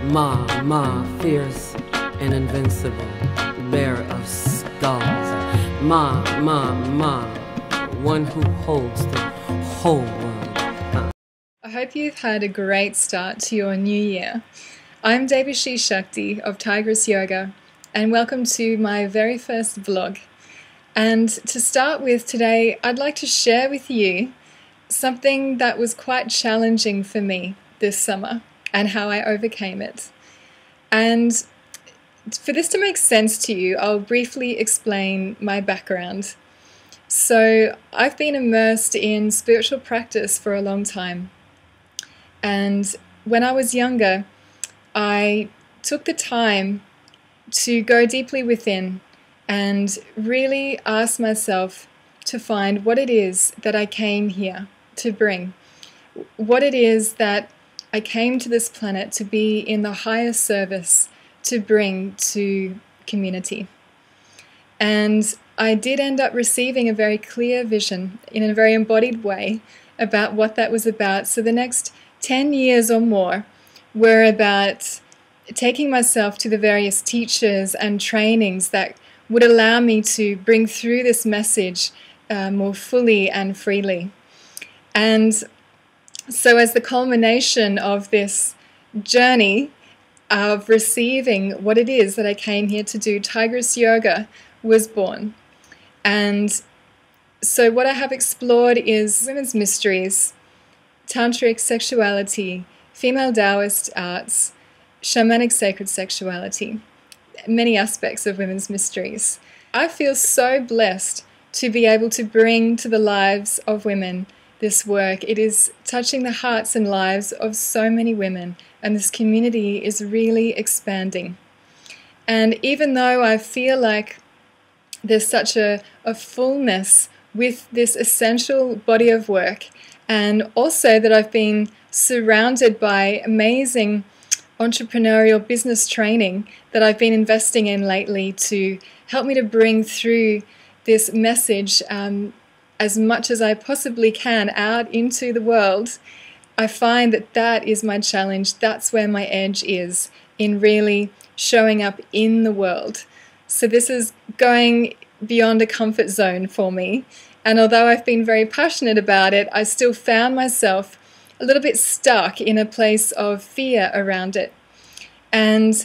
Ma, fierce and invincible, bearer of skulls. Ma, one who holds the whole world. I hope you've had a great start to your new year. I'm Devashi Shakti of Tigress Yoga, and welcome to my very first vlog. And to start with today, I'd like to share with you something that was quite challenging for me this summer and how I overcame it. And for this to make sense to you, I'll briefly explain my background. So I've been immersed in spiritual practice for a long time. And when I was younger, I took the time to go deeply within and really ask myself to find what it is that I came here to bring, what it is that I came to this planet to be in the highest service to bring to community. And I did end up receiving a very clear vision in a very embodied way about what that was about. So the next 10 years or more were about taking myself to the various teachers and trainings that would allow me to bring through this message more fully and freely. And so as the culmination of this journey of receiving what it is that I came here to do, Tigress Yoga was born. And so what I have explored is women's mysteries, tantric sexuality, female Taoist arts, shamanic sacred sexuality, many aspects of women's mysteries. I feel so blessed to be able to bring to the lives of women this work. It is touching the hearts and lives of so many women, and this community is really expanding. And even though I feel like there's such a fullness with this essential body of work, and also that I've been surrounded by amazing entrepreneurial business training that I've been investing in lately to help me to bring through this message as much as I possibly can out into the world, I find that that is my challenge. That's where my edge is in really showing up in the world. So this is going beyond a comfort zone for me. And although I've been very passionate about it, I still found myself a little bit stuck in a place of fear around it. And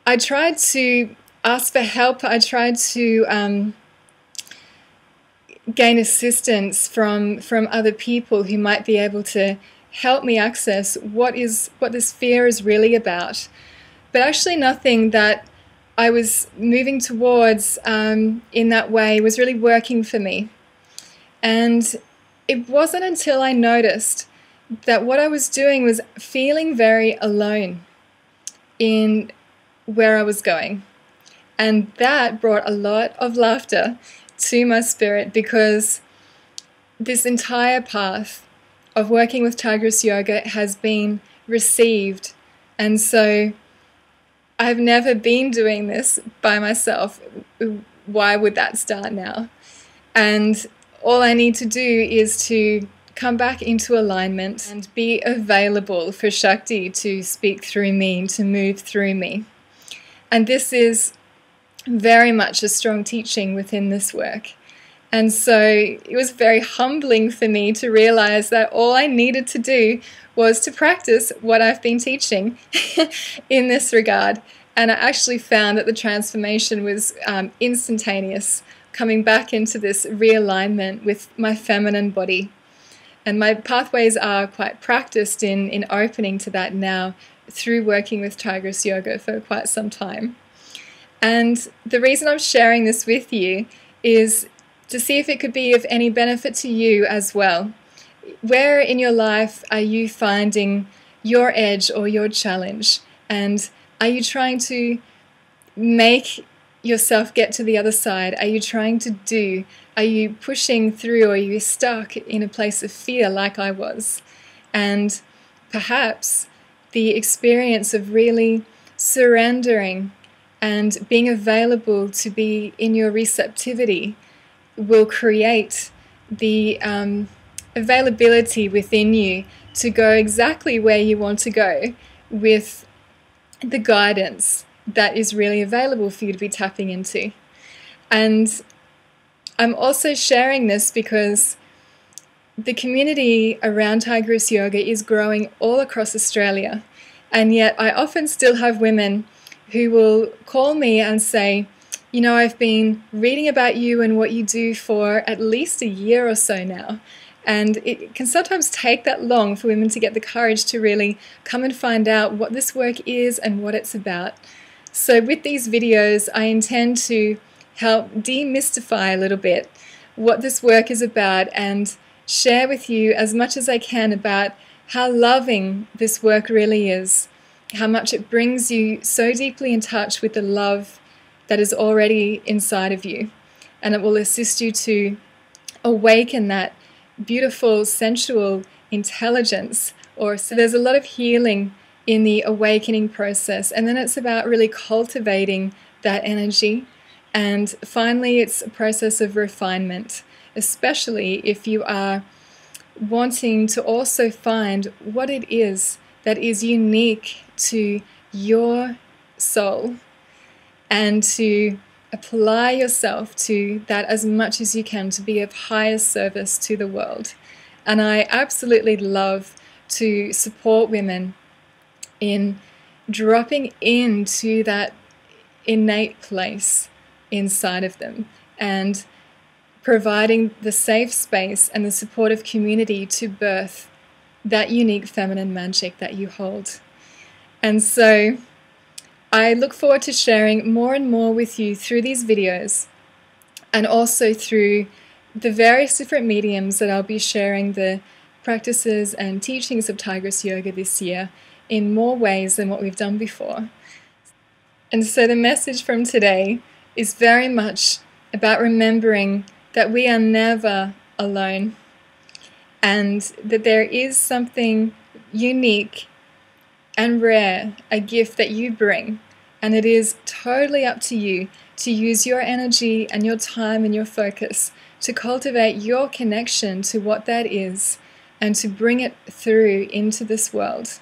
I tried to ask for help. I tried to gain assistance from other people who might be able to help me access what this fear is really about. But actually nothing that I was moving towards in that way was really working for me. And it wasn't until I noticed that what I was doing was feeling very alone in where I was going. And that brought a lot of laughter to my spirit, because this entire path of working with Tigress Yoga has been received. And so I've never been doing this by myself. Why would that start now? And all I need to do is to come back into alignment and be available for Shakti to speak through me, to move through me. And this is very much a strong teaching within this work. And so it was very humbling for me to realize that all I needed to do was to practice what I've been teaching in this regard. And I actually found that the transformation was instantaneous, coming back into this realignment with my feminine body. And my pathways are quite practiced in opening to that now through working with Tigress Yoga for quite some time. And the reason I'm sharing this with you is to see if it could be of any benefit to you as well. Where in your life are you finding your edge or your challenge? And are you trying to make yourself get to the other side? Are you trying to do? Are you pushing through, or are you stuck in a place of fear like I was? And perhaps the experience of really surrendering and being available to be in your receptivity will create the availability within you to go exactly where you want to go with the guidance that is really available for you to be tapping into. And I'm also sharing this because the community around Tigress Yoga is growing all across Australia. And yet I often still have women who will call me and say, you know, I've been reading about you and what you do for at least a year or so now. And it can sometimes take that long for women to get the courage to really come and find out what this work is and what it's about. So with these videos, I intend to help demystify a little bit what this work is about and share with you as much as I can about how loving this work really is, how much it brings you so deeply in touch with the love that is already inside of you. And it will assist you to awaken that beautiful, sensual intelligence. So there's a lot of healing in the awakening process. And then it's about really cultivating that energy. And finally, it's a process of refinement, especially if you are wanting to also find what it is that is unique to your soul and to apply yourself to that as much as you can to be of highest service to the world. And I absolutely love to support women in dropping into that innate place inside of them and providing the safe space and the supportive community to birth that unique feminine magic that you hold. And so I look forward to sharing more and more with you through these videos and also through the various different mediums that I'll be sharing the practices and teachings of Tigress Yoga this year in more ways than what we've done before. And so the message from today is very much about remembering that we are never alone and that there is something unique and rare, a gift that you bring, and it is totally up to you to use your energy and your time and your focus to cultivate your connection to what that is and to bring it through into this world.